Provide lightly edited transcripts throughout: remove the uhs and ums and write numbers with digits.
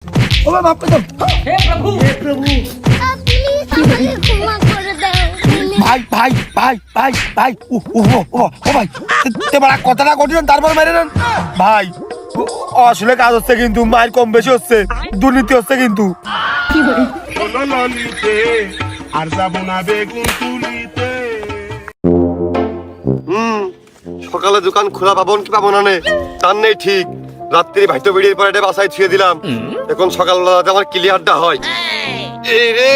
ও মাফ করে দাও। हे प्रभु প্লিজ আমাকে ক্ষমা করে দাও please। ভাই ভাই ভাই ভাই ভাই ও ভাই তোমার কথাটা কঠিন তারপর মেরে নেন ভাই। আসলে কাজ হচ্ছে কিন্তু মায়ের কম বেশি হচ্ছে, দুর্নীতি হচ্ছে কিন্তু। আর যাবো না বেগুন তুলিতে। সকালে দোকান খোলা পাবো কি পাবো না নে তার নেই ঠিক। রাত্রি ভাইতো বেরিয়ে পরে এটা বাসায় ছুঁয়ে দিলাম, এখন সকালবেলা যাতে আমার ক্লিয়ারটা হয়। এই রে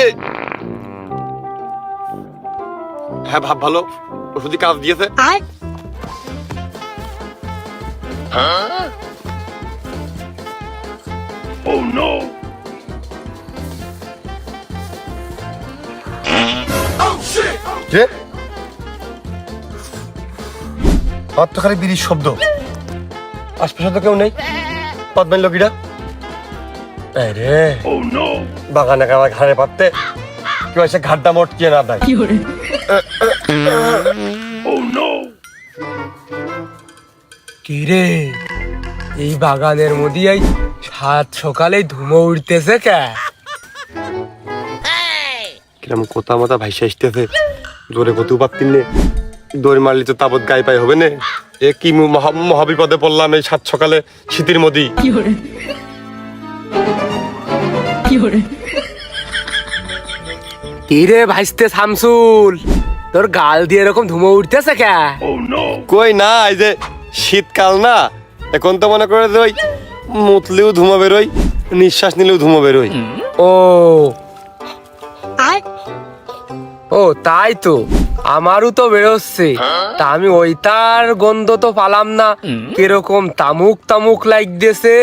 হ্যাঁ ভাব ভালো, ওষুধি কাজ দিয়েছে। Oh no! কে আর তো খালি বিড়ির শব্দ, আশপাশে তো কেউ নেই। পদ্মের লোকিটা রে Oh no! বাগানে কারা ঘাড়ে পাততে কেউ এসে ঘাটটা মটকিয়ে না দেয়। Oh no! কি রে এই বাগানের মধ্যে এই সাত সকালে ধুমো উঠতেছে কে? কিরম কোথা মতা ভাইসা আসতেছে, জোরে কতু পারতিন নে, দৌড় মারলি তো তাবৎ গায়ে পায়ে হবে না। এ কি মহাবিপদে পড়লাম এই সাত সকালে শীতের মধ্যে। কি রে ভাইস্তে শামসুল, তোর গাল দিয়ে এরকম ধুমো উঠতেছে কে? Oh no! কই না, এই যে শীতকাল না, এখন তো মনে করে যে ওই মুতলেও ধুমো বেরোয়, নিঃশ্বাস নিলেও ধুমো বেরোয়। ও ও তাই তো আমারও তো বেরোচ্ছে, তা আমি ওইটার গন্ধ তো পালাম না, কিরকম তামুক তামুক লাগতেছে।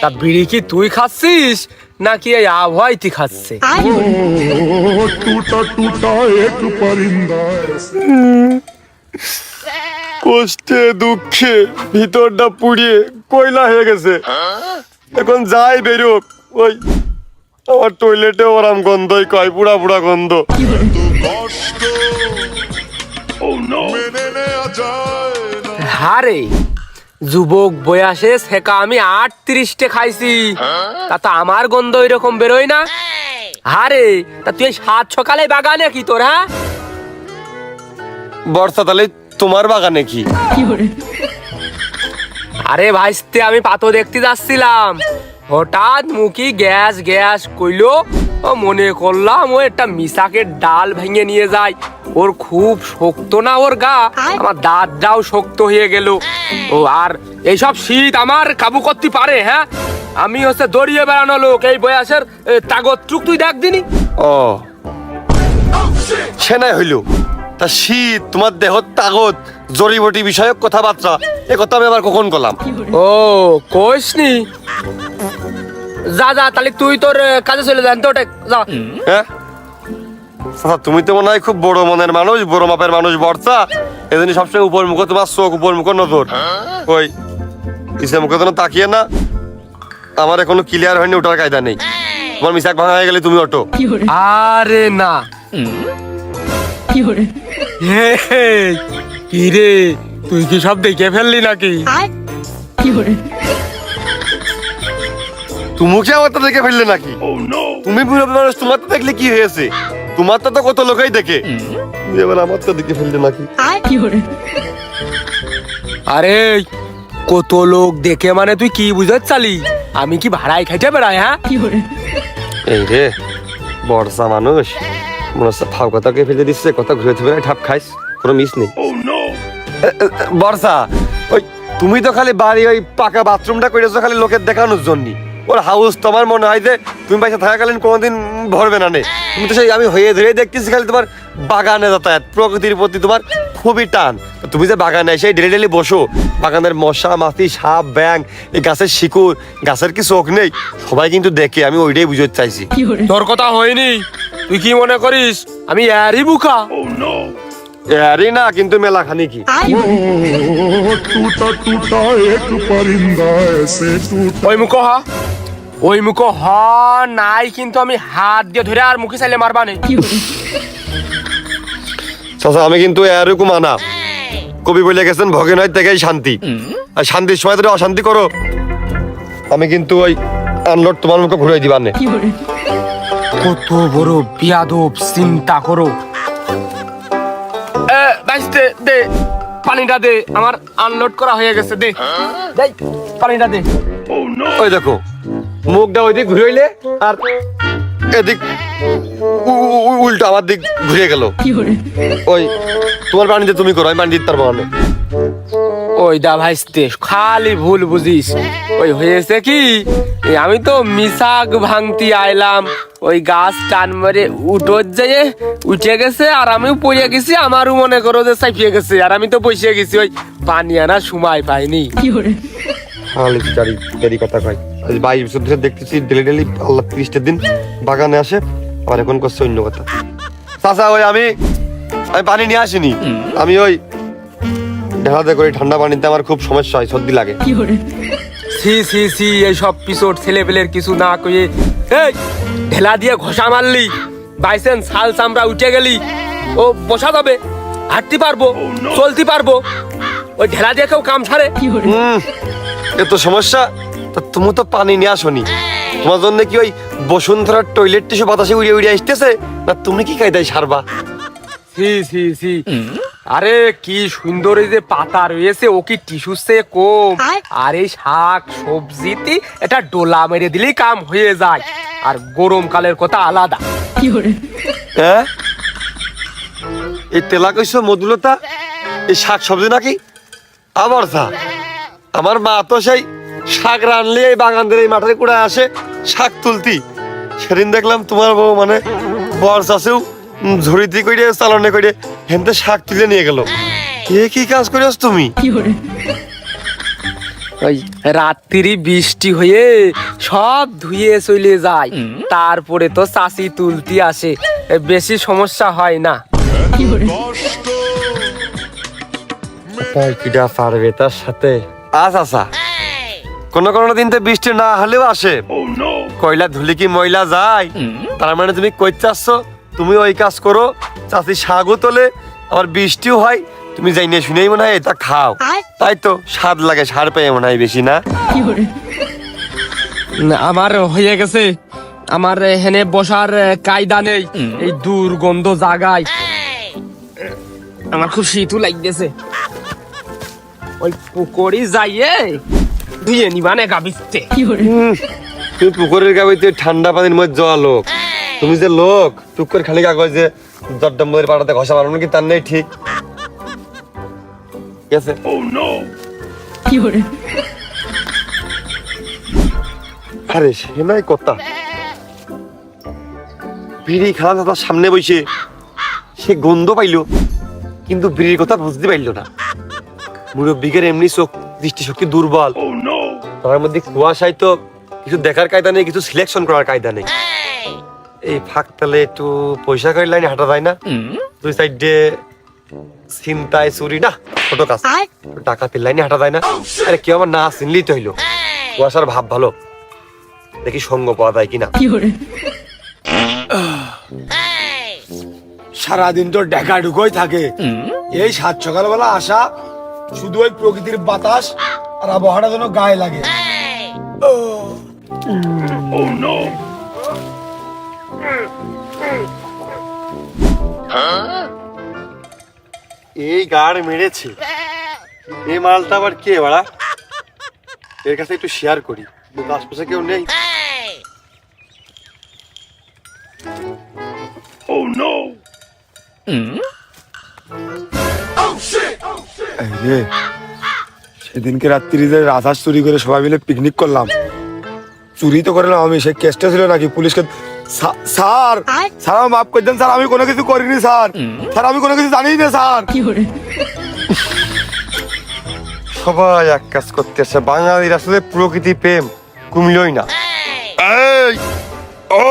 তা বিড়ি কি তুই খাচ্ছিস নাকি এই আবহাওয়াই খাচ্ছে? Oh, टूटा टूटा एक परिंदा কষ্টে দুঃখে ভিতরটা পুড়িয়ে কয়লা হয়ে গেছে। এখন যাই বেরোক ওই আমার টয়লেটে ওরাম গন্ধই কয়, পুরা পুরা গন্ধ। কষ্ট Oh no! মেনে নেওয়া যায় না। হারে যুবক বয়সে সেকা আমি 38টে খাইছি, তা তো আমার গন্ধ এরকম বেরোয় না। হারে তা তুই সাত সকালে বাগানে কি তোর? হ্যাঁ বর্ষা তাহলে তোমার বাগানে কি? আরে ভাইস্তে আমি পাতো দেখতে যাচ্ছিলাম, হঠাৎ মুখি গ্যাস গ্যাস কইলো, ও মনে করলাম ও একটা মিশাকের ডাল ভেঙে নিয়ে যায়। ওর খুব শক্ত না ওর গা, আমার দাঁতটাও শক্ত হয়ে গেল। ও আর এইসব শীত আমার কাবু করতে পারে? হ্যাঁ আমি হচ্ছে দড়িয়ে বেড়ানো লোক, এই বয়সের তাগত টুক তুই দেখ দিনি। ও সেনাই হইল, তা শীত তোমার দেহ তাগত জড়িবটি বিষয়ক কথাবার্তা, এ কথা আমি আবার কখন করলাম? ও কইসনি, যা যা তাহলে তুই তোর কাজে চলে যান তো, যা। হ্যাঁ আচ্ছা, তুমি তো মনে হয় খুব বড় মনের মানুষ, বড় মাপের মানুষ বর্ষা, এজন্য সবসময় উপর মুখ, তোমার চোখ উপর মুখ নজর। ওই পিছে মুখে তো তাকিয়ে না, আমার এখনো ক্লিয়ার হয়নি, ওটার কায়দা নেই। তোমার মিশাক ভাঙা হয়ে গেলে তুমি অটো। আরে না কি রে তুই কি সব দেখে ফেললি নাকি? তুমি কি আমার তো দেখে ফেললে নাকি? Oh no! তুমি বুড়ো মানুষ, তোমার তো দেখলে কি হয়েছে? তোমার তো কত লোকই দেখে, তুমি এবার আমার তো দেখে ফেললে নাকি? আরে কত লোক দেখে মানে তুই কি বুঝাচ্ছ চালি? আমি কি ভাড়ায় খাইতে বেড়াই? হ্যাঁ এই রে বর্ষা মানুষ মনে হচ্ছে ফাও কথা কে ফেলে দিচ্ছে, কথা ঘুরে ফেলে ঠাপ খাইস, কোনো মিস নেই। Oh no! বর্ষা ওই তুমি তো খালি বাড়ি ওই পাকা বাথরুমটা করেছো খালি লোকের দেখানোর জন্য। ওর হাউস তোমার মনে হয় যে তুমি পয়সা থাকাকালীন কোনোদিন ভরবে না নে। তুমি তো সেই আমি হয়ে ধরে দেখতেছি খালি তোমার বাগানে যাতায়াত, প্রকৃতির প্রতি তোমার খুবই টান। তুমি যে বাগানে সেই ডেলি ডেলি বসো, বাগানের মশা মাছি সাপ ব্যাং, এই গাছের শিকড়, গাছের কি চোখ নেই? সবাই কিন্তু দেখে, আমি ওইটাই বুঝতে চাইছি। তোর কথা হয়নি, তুই কি মনে করিস আমি এরই বুকা? Oh no! আরে না, কিন্তু মেলা খানি কি Oh, टूटा टूटा एक परिंदा ऐसे टूटा। ওই মুখ হা, ওই মুখ হ নাই, কিন্তু আমি হাত দিয়ে ধরে আর মুখে চাইলে মারবানে। চাচা আমি কিন্তু এরকম আনা, কবি বলে গেছেন ভগে নয় থেকেই শান্তি, আর শান্তির সময় ধরে অশান্তি করো। আমি কিন্তু ওই আনলোড তোমার মুখে ঘুরাই দিবা নে। কত বড় বিয়াদব, চিন্তা করো। বাইসতে দে, পানিটা দে, আমার আনলোড করা হয়ে গেছে, দে দেই পানিটা দে। ওই দেখো মুখটা ওই দিক ঘুরাইলে আর এদিক উল্টো আমার দিক ঘুরে গেল। ওই তোমার পানি দিয়ে তুমি করো, আমি পানি দিতে পারবো না। ওই দা ভাইস্তে খালি ভুল বুঝিস। ওই হয়েছে কি, আমি তো মিশাক ভাঙতি আইলাম, ওই গাছ টান মারে যেয়ে উঠে গেছে আর আমিও পড়ে গেছি। আমারও মনে করো যে চাপিয়ে গেছে, আর আমি তো বসে গেছি, ওই পানি আনার সময় পাইনি। দেরি কথা কয়। আজ 22 বছর ধরে দেখতেছি ডেলি আল্লাহ 30টা দিন বাগানে আসে, আর এখন করছে অন্য কথা। চাচা ওই আমি পানি নিয়ে আসিনি, আমি ওই ঢেলাতে করি, ঠান্ডা পানিতে আমার খুব সমস্যা হয়, সর্দি লাগে। সি সি সি, এইসব পিছট ছেলেপেলের কিছু না কয়ে এই ঢেলা দিয়ে ঘষা মারলি, বাইসেন্স ছাল চামড়া উঠে গেলি, ও বসা যাবে, হাঁটতে পারবো, চলতে পারবো। ওই ঢেলা দিয়ে কেউ কাম ছাড়ে? এত সমস্যা, তা তুমি তো পানি নিয়ে আসনি, তোমার জন্য কি ওই বসুন্ধরার টয়লেট টিস্যু বাতাসে উড়িয়ে উড়িয়ে আসতেছে, না তুমি কি কায়দায় সারবা? সি সি সি, আরে কি সুন্দর এই যে পাতা রয়েছে, ও কি টিস্যু সে কম? আর এই শাক সবজিতে এটা ডোলা মেরে দিলেই কাম হয়ে যায়। আর গরমকালের কথা আলাদা। হ্যাঁ, এই তেলা কইছো মধুলতা, এই শাক সবজি নাকি? আবার আমার মা তো সেই শাক রানলে এই বাগানদের এই মাঠের কুড়ায় আসে শাক তুলতি। সেদিন দেখলাম তোমার বউ মানে বর চাষেও ঝুড়িতে করে চালনে করে হেনতে শাক তুলে নিয়ে গেল। এ কি কাজ করিস তুমি? ওই রাত্রি বৃষ্টি হয়ে সব ধুয়ে চলে যায়, তারপরে তো চাষি তুলতি আসে, বেশি সমস্যা হয় না। কিডা পারবে তার সাথে? আচ্ছা, কোন দিন তো বৃষ্টি না হলেও আসে, কয়লা ধুলি কি ময়লা যায়? তার মানে তুমি কই চাচ্ছ তুমি ওই কাজ করো, চাষি শাকও তোলে, আবার বৃষ্টিও হয়, তুমি যাই নিয়ে শুনেই মনে হয় এটা খাও, তাই তো স্বাদ লাগে, সার পেয়ে মনে হয় বেশি না? আমার হয়ে গেছে, আমার এখানে বসার কায়দা নেই, এই দুর্গন্ধ জায়গায় আমার খুব শীতও লাগতেছে। ওই পুকুরি যাইয়ে ধুয়ে নিবানে গাবিতে। তুমি পুকুরের গাবিতে ঠান্ডা পানির মধ্যে যাওয়া লোক, তুমি যে লোক টুক করে খালি কাগজ যে জর্দাম্বরের পাড়াতে ঘষা মারো কি তার নেই? ঠিক আছে। আরে সে নাই কথা, বিড়ি খাওয়া তার সামনে বসে সে গন্ধ পাইলো, কিন্তু বিড়ির কথা বুঝতে পারলো না। মুরব্বীদের এমনি চোখ দৃষ্টিশক্তি দুর্বল, তার মধ্যে কুয়াশায় তো কিছু দেখার কায়দা নেই, কিছু সিলেকশন করার কায়দা নেই। এই ফাঁক তালে একটু পয়সা করে লাইনে হাঁটা যায় না, দুই সাইডে চিন্তায় চুরি না ছোট কাজ, ডাকাতির লাইনে হাঁটা যায় না। আরে কেউ আমার না চিনলেই তো হইলো, কুয়াশার ভাব ভালো, দেখি সঙ্গ পাওয়া যায় কিনা। সারাদিন তো ডেকা ঢুকোই থাকে, এই 7 সকালবেলা আসা, শুধু ওই প্রকৃতির বাতাস আর আবহাওয়াটা যেন গায়ে লাগে। এই গাড় মেরেছে, এই মালটা আবার কে বাড়া? এর কাছে একটু শেয়ার করি, কিন্তু আশপাশে কেউ নেই। সেদিনকে রাত্রি যে রাজাস চুরি করে সবাই মিলে পিকনিক করলাম, চুরি তো করলাম আমি, সে কেসটা ছিল নাকি পুলিশকে। স্যার স্যার মাফ করে দেন স্যার, আমি কোনো কিছু করিনি স্যার, স্যার আমি কোনো কিছু জানি না স্যার। সবাই এক কাজ করতে আসে, বাঙালির আসলে প্রকৃতি প্রেম কুমিলই না। এই ও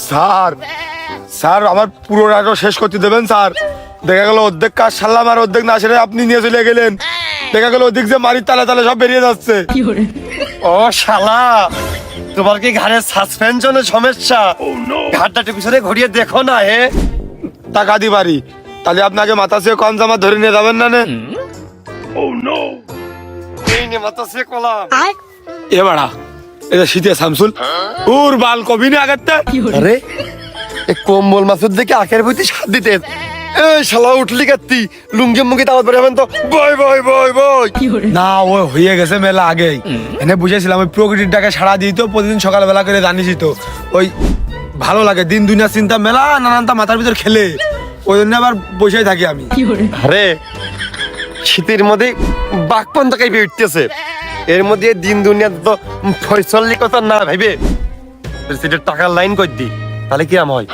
স্যার, স্যার আমার পুরো নাটক শেষ করতে দেবেন স্যার। দেখা গেল অর্ধেক কাজ সারলাম আর অর্ধেক না সেরে আপনি নিয়ে চলে গেলেন। দেখা গেল ওদিক যে মারির তালে তালে সব বেরিয়ে যাচ্ছে। ও শালা, তোমার কি ঘাড়ে সাসপেনশনের সমস্যা? ঘাটটা পিছনে ঘুরিয়ে দেখো না। হে টাকা দি পারি, তাহলে আপনাকে মাথা সে কম জামা ধরে নিয়ে যাবেন না? এই নে মাথা সে কলাম। এ বাড়া এটা শীতে শামসুল ওর বাল কবি না আগেরটা আরে এই কম্বল মাছের দিকে আখের বইতে সাত দিতে এই শালা উঠলি কাত্তি লুঙ্গি মুঙ্গি দাওয়াত বের হবেন তো বয় বয় বয় বয় না ও হয়ে গেছে মেলা আগেই এনে বুঝেছিলাম ওই প্রকৃতির ডাকে সাড়া দিত প্রতিদিন সকালবেলা করে জানিসই তো ওই ভালো লাগে দিন দুনিয়া চিন্তা মেলা নানানটা মাথার ভিতর খেলে ওই জন্য আবার বসেই থাকি আমি আরে শীতের মধ্যে বাঘপন তো কাইপে উঠতেছে এর মধ্যে দিন দুনিয়া তো ফয়সলি কথা না ভাইবে সেটা টাকার লাইন কর দি তাহলে কি আম হয়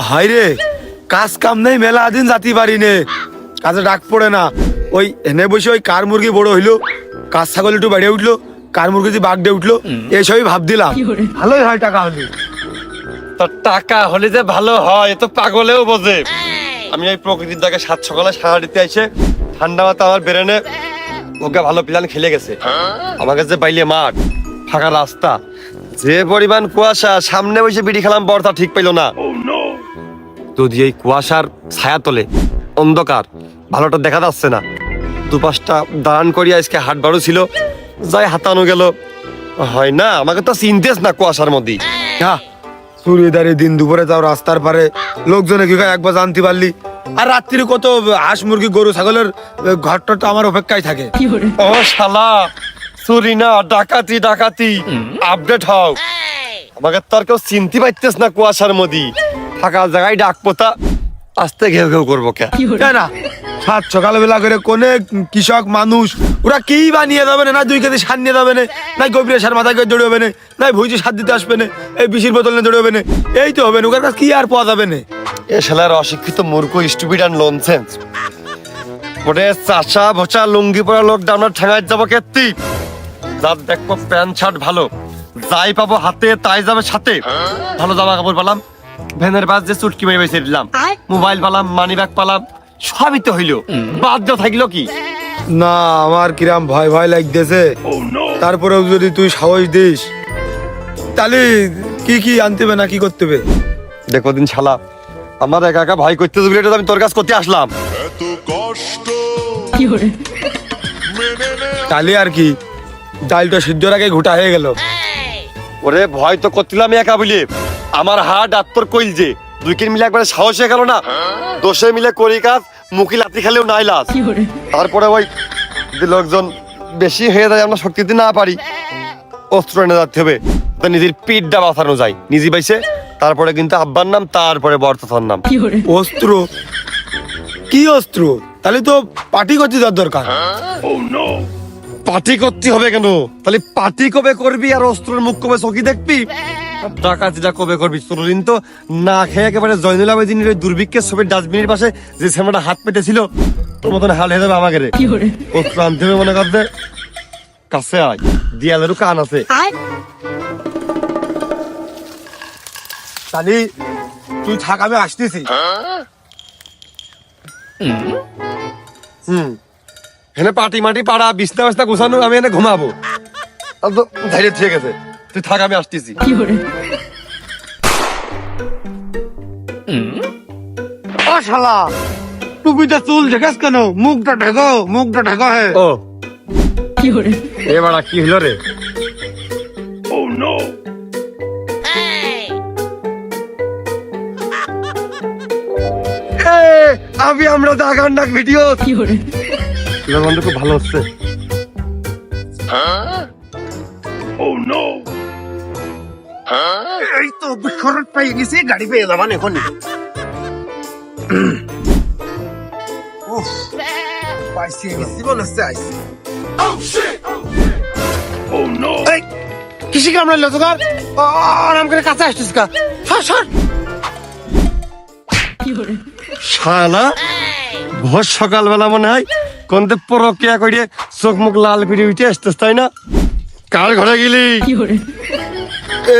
হাই রে কাজ কাম নেই মেলা দিন জাতি পারি নে কাজে ডাক পড়ে না ওই এনে বসে ওই কার মুরগি বড় হইলো কাজ ছাগল একটু বেড়ে উঠলো কার মুরগি যে বাঘ দিয়ে উঠলো এইসবই ভাব দিলাম ভালোই হয় টাকা হলে তো টাকা হলে যে ভালো হয় এ তো পাগলেও বোঝে আমি এই প্রকৃতির দাকে সাত সকালে সারা দিতে আইসে ঠান্ডা মাথা আমার বেরেনে ওকে ভালো প্ল্যান খেলে গেছে আমার কাছে বাইলে মাঠ ফাঁকা রাস্তা যে পরিমাণ কুয়াশা সামনে বসে বিড়ি খেলাম বর্তা ঠিক পাইল না যদি এই কুয়াশার ছায়া তলে অন্ধকার ভালোটা দেখা যাচ্ছে না দুপাশটা দাঁড়ান করিয়া আজকে হাট বাড়ু ছিল যাই হাতানো গেল হয় না আমাকে তো চিনতেস না কুয়াশার মধ্যে হ্যাঁ সূর্যদারে দিন দুপুরে যাও রাস্তার পারে লোকজনে কি খায় একবার জানতে পারলি আর রাত্রি কত হাঁস মুরগি গরু ছাগলের ঘরটা তো আমার অপেক্ষায় থাকে ও শালা চুরি না ডাকাতি ডাকাতি আপডেট হও আমাকে তো আর কেউ চিনতে পারতেস না কুয়াশার মধ্যে ফাঁকা জায়গায় ডাক পোতা আস্তে ঘেউ ঘেউ করবো কে তাই না সাত সকালবেলা করে কোনে কৃষক মানুষ ওরা কি বানিয়ে যাবে না 2 কেজি সার নিয়ে যাবে না গভীর সার মাথায় করে দৌড়বে না নাই ভুজি সার দিতে আসবে না এই বিশির বোতল নিয়ে দৌড়বে না এই তো হবে না ওর কাছে কি আর পাওয়া যাবে না এ শালার অশিক্ষিত মূর্খ স্টুপিড অ্যান্ড ননসেন্স ওরে চাচা ভোচা লুঙ্গি পরা লোক ডানার ঠেঙায় যাবো কেত্তি যার দেখবো প্যান্ট শার্ট ভালো যাই পাবো হাতে তাই যাবে সাথে ভালো জামা কাপড় পেলাম ভ্যানের বাস যে চুটকি মেরে বেঁচে দিলাম মোবাইল পালাম মানি ব্যাগ পালাম সবই তো হইলো বাদ দিয়ে থাকলো কি না আমার কিরাম ভয় ভয় লাগতেছে তারপরেও যদি তুই সাহস দিস তাহলে কি কি আনতে হবে না কি করতে হবে দেখো দিন শালা আমার একা একা ভয় করতে দিবি এটা তো আমি তোর কাছ করতে আসলাম এত কষ্ট তাহলে আর কি ডালটা সিদ্ধর আগে ঘুটা হয়ে গেল ওরে ভয় তো করছিলাম একা বলি আমার হাট আর তোর কইল যে 2 কিন মিলে একবারে সাহস হয়ে গেল না দোষে মিলে করি কাজ মুখি লাতি খেলেও নাই লাস তারপরে ওই যদি লোকজন বেশি হয়ে যায় আমরা শক্তি দিতে না পারি অস্ত্র এনে যাতে হবে তো নিজের পিঠটা বাঁচানো যায় নিজে বাইসে তারপরে কিন্তু আব্বার নাম তারপরে বর্তমার নাম অস্ত্র কি অস্ত্র তাহলে তো পার্টি করতে যাওয়ার দরকার পার্টি করতে হবে কেন তাহলে পার্টি কবে করবি আর অস্ত্রের মুখ কবে চকি দেখবি ডাকাতিটা কবে করবি তোরদিন তো না খেয়ে একেবারে জয়নুল আবেদিনের ওই দুর্ভিক্ষের ছবির ডাস্টবিনের পাশে যে সেমাটা হাত পেতেছিল তোর মতন হাল হয়ে যাবে আমাকে রে অস্ত্র আনতে হবে মনে করতে কাছে আয় দিয়ালেরও কান আছে তাহলে তুই থাক আমি আসতেছি এখানে পাটি মাটি পাড়া বিছনা বিছনা গোছানো আমি এনে ঘুমাবো আর তো ধৈর্য ঠিক আছে তুই থাক আমি আসতেছি ও শালা টুপিটা চুল ঢেকাস কেন মুখটা ঢেকো হে ও এ বাড়া কি হলো রে আমি আমরা দাগান ডাক ভিডিও বন্ধু খুব ভালো হচ্ছে এই তো বিস্ফোরণ পেয়ে গেছি গাড়ি পেয়ে যাবান এখনই পাইছি গেছি মনে হচ্ছে আইসি কিসি কামড়াইলো তোকার আরাম করে কাছে আসছিস কা সর শালা ভোর সকালবেলা মনে হয় কোনতে পরকিয়া করিয়ে চোখ মুখ লাল করে উঠে আসতেছ তাই না কার ঘরে গেলি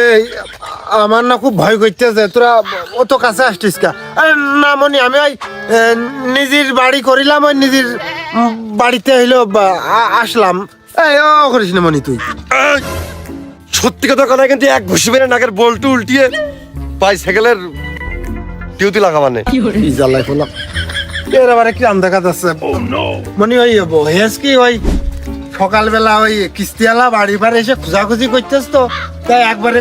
এই আমার না খুব ভয় করতেছে তোরা অত কাছে আসছিস কা আরে না মনি আমি ওই নিজের বাড়ি করিলাম ওই নিজের বাড়িতে হইলো আসলাম এই ও করিস না মনি তুই এই, সত্যি কথা কথা কিন্তু এক ঘুষি মেরে নাকের বল্টু উল্টিয়ে বাইসাইকেলের ডিউটি লাগাবানে কি জ্বালাই ফেলাম এর আবার কি আন্দাকাত আছে মনি ওই হেস কি ওই সকালবেলা ওই কিস্তিওয়ালা বাড়ি বাড়ি এসে খোঁজাখুঁজি করতেছ তো তাই একবারে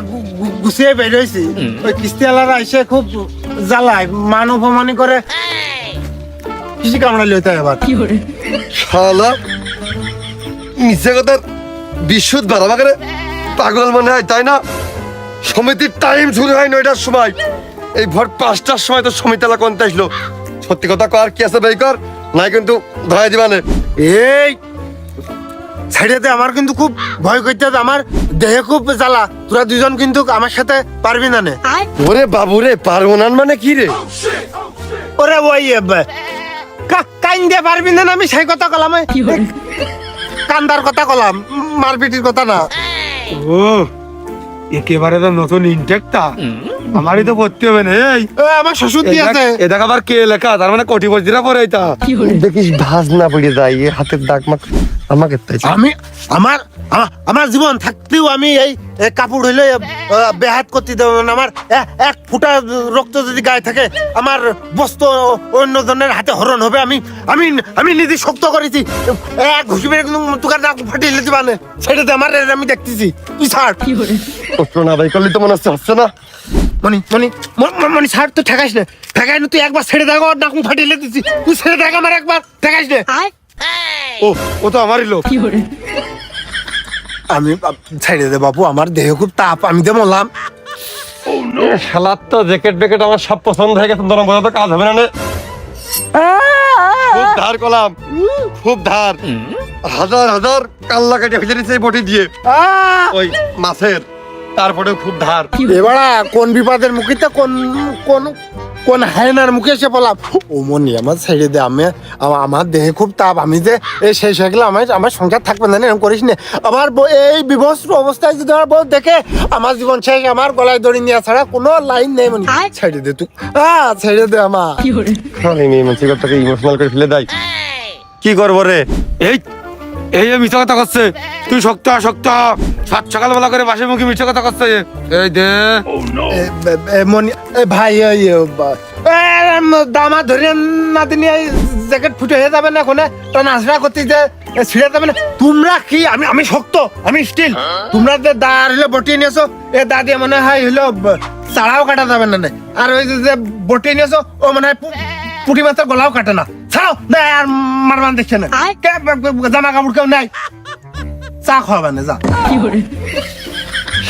গুছিয়ে বের হয়েছি। ওই কিস্তিওয়ালারা এসে খুব জ্বালায়, মান অপমানি করে, কৃষি কামড়া লইতে এবার। শালা মিছে কথা বিশুদ্ধ বাড়াবা করে পাগল মনে হয়, তাই না? সমিতির টাইম শুরু হয় 9টার সময়, এই ভোর 5টার সময় তো সমিতিলা কোনটা আসলো। সত্যি কথা কর, কি আছে বের কর, নাই কিন্তু ধরাই দিবানে। এই সাইডেতে আমার কিন্তু খুব ভয় করতে, আমার দেহে খুব জ্বালা। তোরা দুজন কিন্তু আমার সাথে পারবি না নে। ওরে বাবু রে, পারবো না মানে কি রে? ওরে ওই কাইন দিয়ে পারবি না, আমি সেই কথা কলাম, কান্দার কথা কলাম, মারপিটির কথা না। ও একেবারে তো নতুন ইনটেকটা, আমারই তো ভর্তি হবে না। এই আমার শ্বশুর দিয়েছে। এ দেখ আবার কে লেখা, তার মানে কোটিপতিরা পরে এটা। দেখিস ভাজ না পড়ে যায়, এই হাতের দাগ মাখ আমাকে তাই। আমি আমার জীবন থাকতেও আমি এই কাপড় হইলে বেহাত করতে দেব না। আমার এক ফুটা রক্ত যদি গায়ে থাকে, আমার বস্তু অন্য জনের হাতে হরণ হবে। আমি আমি আমি নিজে শক্ত করেছি, এক ঘুষি মেরে তোকার নাক ফাটিয়ে লেতে মানে সেটাতে আমার আমি দেখতেছি। তুই ছাড় কষ্ট না ভাই করলে তো মনে হচ্ছে না। মনি মনি মনি ছাড়, তো ঠেকাইস না, ঠেকাই না। তুই একবার ছেড়ে দেখো, নাক ফাটিয়ে লেতেছি। তুই ছেড়ে দেখ আমার, একবার ঠেকাইস না। ও তো আমারই লোক। আমি ছেড়ে দে বাবু, আমার দেহ খুব তাপ, আমি তো মরলাম। শালার তো জ্যাকেট ব্যাকেট আমার সব পছন্দ হয়ে গেছে, তোরা বোঝা তো কাজ হবে না নে। খুব ধার কলাম, খুব ধার, হাজার হাজার কাল্লা কেটে ফেলে দিচ্ছে এই বটি দিয়ে ওই মাছের, তারপরেও খুব ধার। এবারা কোন বিপদের মুখে তো কোন কোন কোন হায়নার মুখে এসে বললাম, ও মনি আমার ছেড়ে দে, আমি আমার দেহে খুব তাপ, আমি যে এই শেষ হয়ে গেলে আমার সংসার থাকবে না, এরকম করিস না। আমার এই বিভস্ত অবস্থায় যদি আমার বউ দেখে, আমার জীবন শেষ, আমার গলায় দড়ি নেওয়া ছাড়া কোনো লাইন নেই। মনি ছেড়ে দে তুই, ছেড়ে দে আমার। আমি মেয়ে মানুষের কথাকে ইমোশনাল করে ফেলে দেয়, কি করবো রে? এই এই যে মিথ্যা কথা করছে, তুই শক্ত শক্ত সাত সকালবেলা করে বাসে মুখে মিথ্যা কথা করছে। এই দে মনি ভাই, দামা ধরে না দিলে জ্যাকেট ফুটে হয়ে যাবে না, কোনে নাচড়া করতে যে ছিঁড়ে যাবে না। তোমরা কি, আমি শক্ত, আমি স্টিল। তোমরা যে দা হইলো বটিয়ে নিয়েছো, এ দা দিয়ে মনে হয় হইলো চাড়াও কাটা যাবে না। আর ওই যে বটিয়ে নিয়েছো, ও মনে হয় পুঁটি মাছের গলাও কাটে না। ছাড়াও না, আর মারমান দেখছে না, জামা কাপড় কেউ নাই, চা খাওয়াবে না, যা।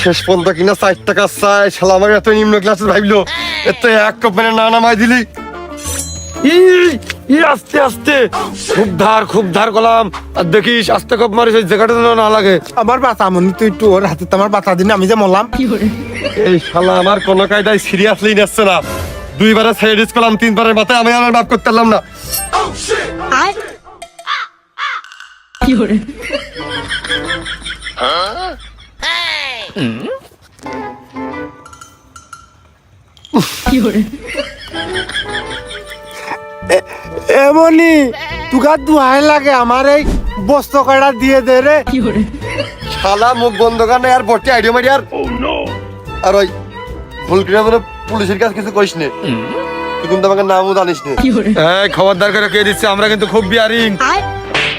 শেষ পর্যন্ত কিনা 4 টাকা চাই, শালা আমার এত নিম্ন ক্লাসের ভাবলো, এত এক কাপ মানে না নামাই দিলি। আস্তে আস্তে খুব ধার করলাম, আর দেখিস আস্তে কপ মারিস, ওই জায়গাটা না লাগে। আমার বাতা মনি, তুই একটু ওর হাতে তো আমার বাতা দিন, আমি যে মরলাম। এই শালা আমার কোনো কায়দায় সিরিয়াসলি নিচ্ছে না, 2বারে সাইড ডিস করলাম, 3বারের মাথায় আমি আমার মাফ করতে পারলাম না। এমনি তুকার দুহাই লাগে, আমার এই বস্তু কাটা দিয়ে দে রে। শালা মুখ বন্ধ কারণে আর বটে আইডিয়া মারি আর ওই ভুল করে মানে পুলিশের কাছে কিছু কইস নে, তুই কিন্তু আমাকে নামও জানিস নে। এই খবরদার করে কে দিচ্ছে, আমরা কিন্তু খুব বিয়ারিং।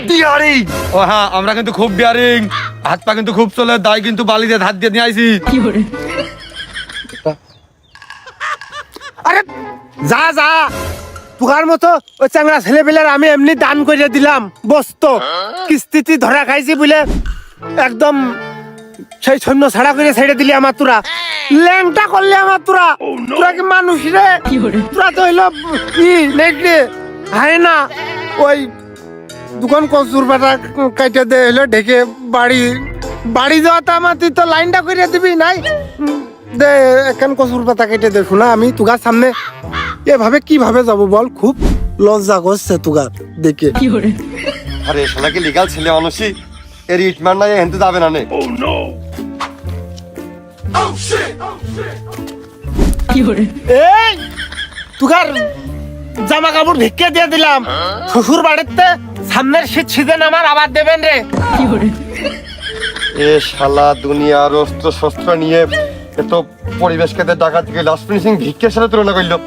বিহারি ও হ্যাঁ, আমরা কিন্তু খুব বিয়ারিং, হাত পা কিন্তু খুব চলে, দাই কিন্তু বালি দিয়ে হাত দিয়ে নিয়ে আইছি। আরে যা যা, তুকার মতো ওই চাংড়া ছেলে পেলের আমি এমনি দান করে দিলাম বস্তু, কিস্তিতে ধরা খাইছি বলে একদম সেই সৈন্য ছাড়া করে ছেড়ে দিলি আমার। তোরা ল্যাংটা করলে আমার, তোরা তোরা কি মানুষ রে? তোরা তো হইলো নেকড়ে, হায় না। ওই দোকান কচুর পাতা কাইটে দে হইলো ঢেকে বাড়ি যাওয়া তো আমার, তুই তো লাইনটা করে দিবি নাই দে, এখন কচুর পাতা কেটে দে। শোনা, আমি তুগার সামনে এভাবে কিভাবে যাব বল? খুব লজ্জা করছে তুগার দেখে। আরে শালা কি লিগাল ছেলে মানুষই, এর ইটমান নাই হেনতে যাবে না নে। এই তুগার জামা কাপড় ভিক্ষে দিয়ে দিলাম, শ্বশুর বাড়িতে সামনের শীত সিজন আমার আবার দেবেন রে। এ শালা দুনিয়ার অস্ত্র শস্ত্র নিয়ে এত পরিবেশকে টাকা থেকে লাস্ট ফিনিশিং ভিক্ষের সাথে তুলনা করলো,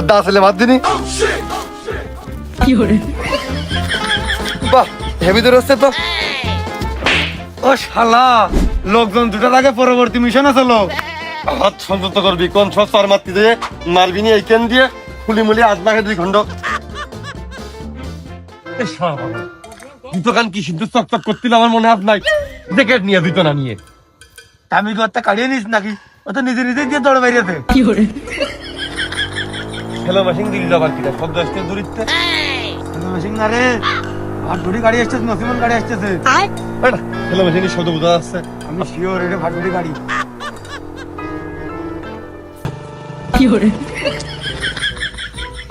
দা ছেলে বাদ দিনি। বাহ হেভি দূর হচ্ছে তো। ও শালা, লোকজন দুটার আগে পরবর্তী মিশনে চলো। হাত সংযত করবি, কোন সব চর মারতে দিয়ে মারবি নি এইখান দিয়ে খুলি মুলি আজ লাগে 2 খন্ড। দোকান কি সিদ্ধ চকচক করছিল আমার মনে হাত নাই, জ্যাকেট নিয়ে দিত না নিয়ে। আমি ঘরটা কাড়িয়ে নিস নাকি? ও তো নিজে নিজে দিয়ে দৌড়ে বেরিয়েছে। হ্যালো মেশিন দিল আবার কিনা শব্দ আসছে দূরিতে। হ্যালো মেশিন না রে, আর দূরি গাড়ি আসছে, নসিমন গাড়ি আসছে। হ্যালো মেশিনের শব্দ বোঝা যাচ্ছে, আমি শিওর এটা ভাটুরি গাড়ি।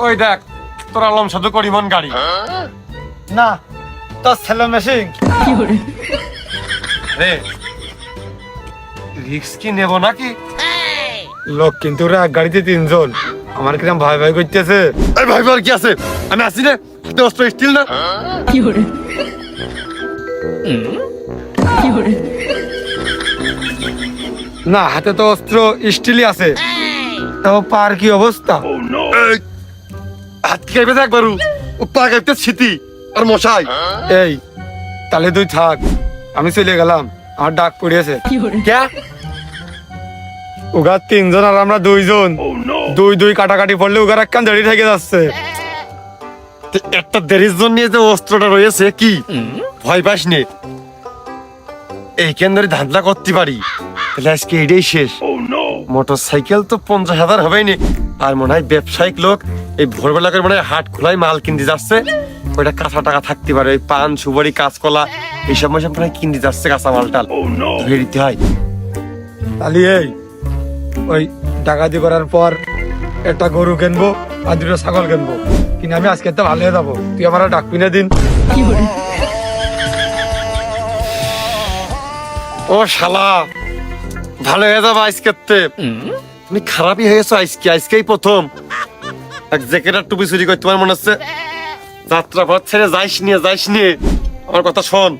ওই দেখ তোর আলম সাধু করিমন গাড়ি না, তোর হ্যালো মেশিন রে। রিক্স কি নেব নাকি? লোক কিন্তু রে গাড়িতে 3 জন, আমার কিরম ভাই ভাই করতেছে। এই ভাই ভাই কি আছে? আমি আসি রে, হাতে অস্ত্র স্টিল না। না হাতে তো অস্ত্র স্টিলই আছে, তাও পার কি অবস্থা? এই, হাত কি খাইবে একবারু? পা খাইতে স্মৃতি আর মশাই। এই তাহলে তুই থাক, আমি চলে গেলাম, আমার ডাক পড়িয়েছে। কে? উগার 3 জন আর আমরা 2 জন, 2 কাটাকাটি পড়লে উগার একখান দাঁড়িয়ে থেকে যাচ্ছে। একটা দেরির জন্য যে অস্ত্রটা রয়েছে কি ভয় পাস নে, এই কেন্দ্রে ধান্দা করতে পারি তাহলে আজকে এটাই শেষ। মোটর সাইকেল তো 50,000 হবেই নি, আর মনে হয় ব্যবসায়িক লোক এই ভোরবেলা করে মনে হয় হাট খোলায় মাল কিনতে যাচ্ছে, ওইটা কাঁচা টাকা থাকতে পারে, ওই পান সুপারি কাঁচকলা এইসব মশাই মনে হয় কিনতে যাচ্ছে কাঁচা মালটাল ধরে দিতে হয়। তাহলে এই ওই ডাকাতি করার পর একটা গরু কিনবো আর 2টা ছাগল কিনবো, কিনে আমি আজকে তো ভালো হয়ে যাবো। তুই আমার ডাক পিনে দিন। ও শালা, ভালো হয়ে যাবো আজকে। তুমি খারাপই হয়েছো আজকে, আজকেই প্রথম এক জ্যাকেট আর টুপি চুরি করে তোমার মনে হচ্ছে। যাত্রা পথ ছেড়ে যাইস নিয়ে আমার কথা শোন।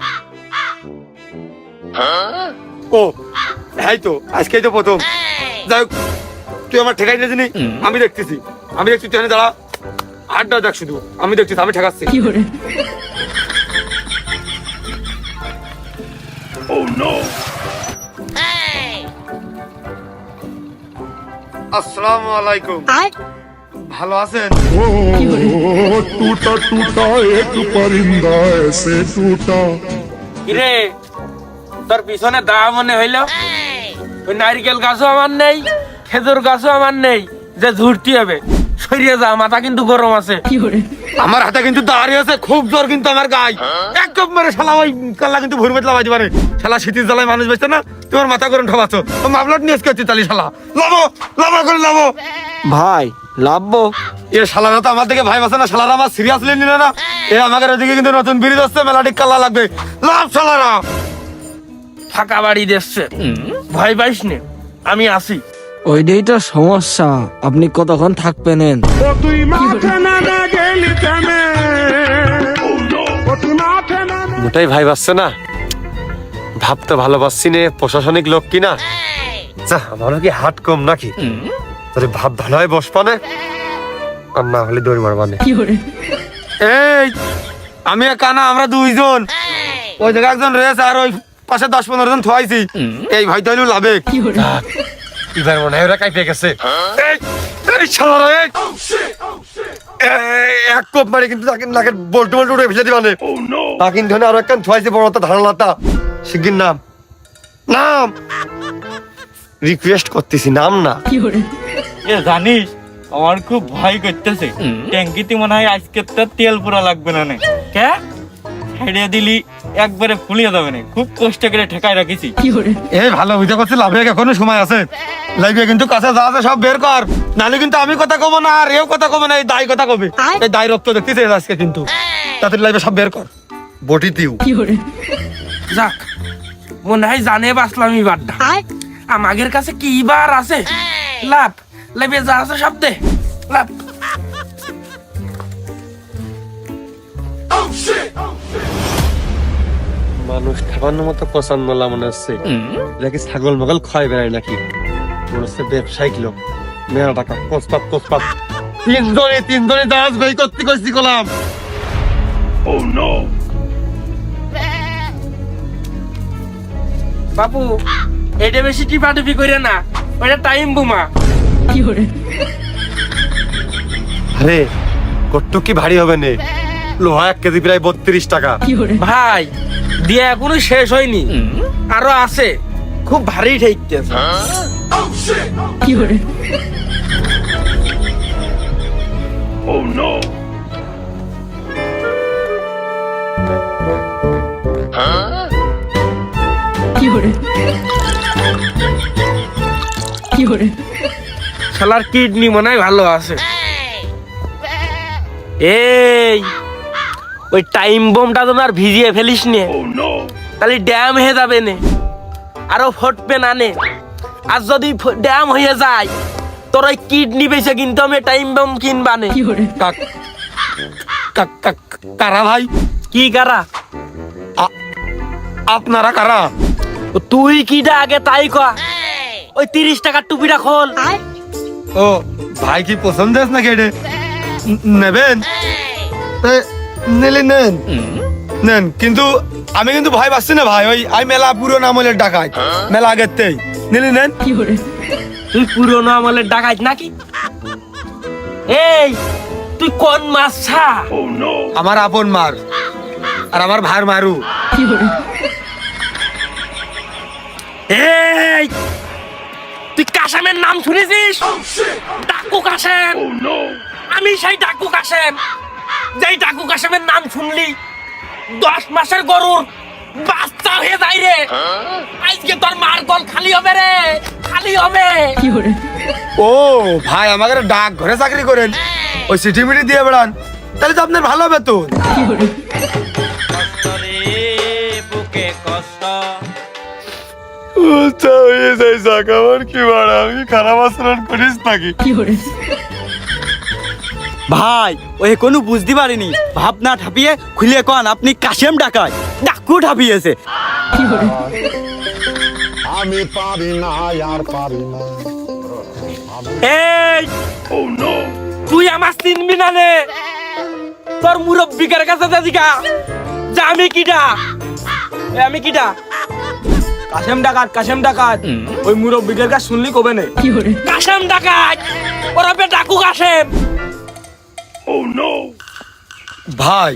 ও হ্যাঁ তো আজকেই তো প্রথম। যাই হোক তুই আমার ঠেকাই নিয়ে জানি, আমি দেখতেছি, তুই এখানে দাঁড়া, হাতটা দেখ শুধু, আমি দেখতেছি, আমি ঠেকাচ্ছি। আসসালামু আলাইকুম, ভালো আছেন? टूटा टूटा एक परिंदा ऐसे टूटा। কিরে তোর পিছনে দা মনে হইলো? ওই নারকেল গাছও আমার নেই, খেজুর গাছও আমার নেই যে ঝুরতি হবে। সরিয়ে যা, মাথা কিন্তু গরম আছে। আমার হাতে কিন্তু দাঁড়িয়ে আছে খুব জোর, কিন্তু আমার গায়ে এক কপ মেরে শালা ওই কাল্লা কিন্তু ভুরমেট লাগাইতে পারে। শালা শীতের জ্বালায় মানুষ বেঁচে না, তোমার মাথা গরম ঠবাচ্ছ। ও মামলাট নিয়ে এসে তালি শালা লাভো করে লাভো ভাই লাভবো? এ শালারা তো আমার দিকে ভাই বাসে না, শালারা আমার সিরিয়াসলি নিলে না। এ আমাদের ওদিকে কিন্তু নতুন ব্রিজ আসছে, মেলাটিক কাল্লা লাগবে। লাভ শালারা ফাঁকা বাড়ি দিচ্ছে, ভয় পাইস নে, আমি আসি। ওইটাই তো সমস্যা, আপনি কতক্ষণ থাকবেন? ও তুই মাঠে না গেলি তেমে, ও তুই মাঠে না। মোটাই ভাই বাসছে না, ভাবতে ভালোবাসছি নে, প্রশাসনিক লোক কিনা। আমারও কি হাট কম নাকি? তোর ভাব ভালো হয় বসপানে, আর না হলে দৌড় মারবানে। এই আমি কানা, আমরা 2 জন, ওই জায়গায় একজন রয়েছে, আর ওই পাশে 10-15 জন থোয়াইছি। এই ভাই তাইলে লাভে এবার মনে হয় ওরা কাইপে গেছে। এক কোপ মারি কিন্তু নাকের বল্টু বল্টু উঠে ফেলে দিবানে। তা কিন্তু আরো একখান থোয়াইছে বড় ধারণাটা। শিগগির নাম রিকোয়েস্ট করতেছি, নাম না। জানিস আমার খুব ভয় করতেছে, ট্যাঙ্কিতে মনে হয় আজকে তো তেল পুরা লাগবে না। কে ছেড়ে দিলি একবারে ফুলিয়ে যাবে না, খুব কষ্ট করে ঠেকায় রাখিছি। এই ভালো হইতে করছে, লাভে এখনো সময় আছে। লাইভে কিন্তু কাছে যা আছে সব বের কর, নাহলে কিন্তু আমি কথা কব না, আর এও কথা কব না, এই দায় কথা কবে। এই দায় রক্ত দেখতেছে আজকে কিন্তু, তাদের লাইভে সব বের কর। বটিতেও যাক, মনে হয় জানে বাসলাম এবারটা। আমাদের কাছে কি বার আছে? লাভ লাইভে যা আছে সব দে, লাভ। মানুষ ঠাপানোর মতো পছন্দলা মনে হচ্ছে। নাকি ছাগল মগল খয় বেড়ায় নাকি? মনে হচ্ছে ব্যবসায়িক লোক, মেলা টাকা কসপাত 3 জনে দাস ভাই করতে কইছি কলাম। Oh no! বাপু এটা বেশি টিপাটিপি করে না, ওটা টাইম বোমা। আরে কট্টু কি ভারী হবে নে, লোহা 1 কেজি প্রায় 32 টাকা। ভাই দিয়ে এখনো শেষ হয়নি, আরো আছে, খুব ভারী ঠেকতেছে। শালার কিডনি মনে হয় ভালো আছে। এই ওই টাইম বোমটা তোমার ভিজিয়ে ফেলিস নে, তাহলে ড্যাম হয়ে যাবে নে, আরো ফুটবে না নে। আর যদি ড্যাম হয়ে যায় তোর ওই কিডনি বেঁচে কিন্তু আমি টাইম বোম কিনবা নে। কারা ভাই? কি কারা? আপনারা কারা? তুই কিটা আগে তাই কয়া। ওই 30 টাকার টুপিটা খোল। ও ভাই কি পছন্দ আছে নাকি এটা? নেবেন? নিলে নেন নেন, কিন্তু আমি কিন্তু ভয় পাচ্ছি না ভাই, ওই আমি মেলা পুরোনো আমলের ডাকাত, মেলা আগের তেই নিলে নেন। তুই পুরোনো আমলের ডাকাত নাকি? এই তুই কোন মাছছা? আমার আপন মার আর আমার ভাইয়ের মারু। এই তুই কাশেমের নাম শুনেছিস? ডাকু কাশেম। আমি সেই ডাকু কাশেম, যেই ডাকু কাশেমের নাম শুনলি 10 মাসের গরুর বাচ্চা হয়ে যায় রে। আজকে তোর মার গল খালি হবে রে, খালি হবে। ও ভাই আমাকে ডাক ঘরে চাকরি করেন, ওই সিটি মিটি দিয়ে বেড়ান, তাহলে তো আপনার ভালো বেতন। বুকে কষ্ট আমার কি বাড়া, আমি খারাপ আচরণ করিস নাকি? ভাই ওই কোনো বুঝতে পারিনি, ভাবনা ঠাপিয়ে খুলে কন আপনি কাশেম ডাকাত, ডাকু ঠাপিয়েছে। আমি পারি না আর পারি না। এই তুই আমার চিনবি না রে, তোর মুরব্বিকের কাছে যাদিকা যে আমি কিটা, আমি কিটা। কাশেম ডাকাত, কাশেম ডাকাত, ওই মুরব্বিকের কাছে শুনলি কবে নে? কাশেম ডাকাত, ওরা বে ডাকু কাশেম। ভাই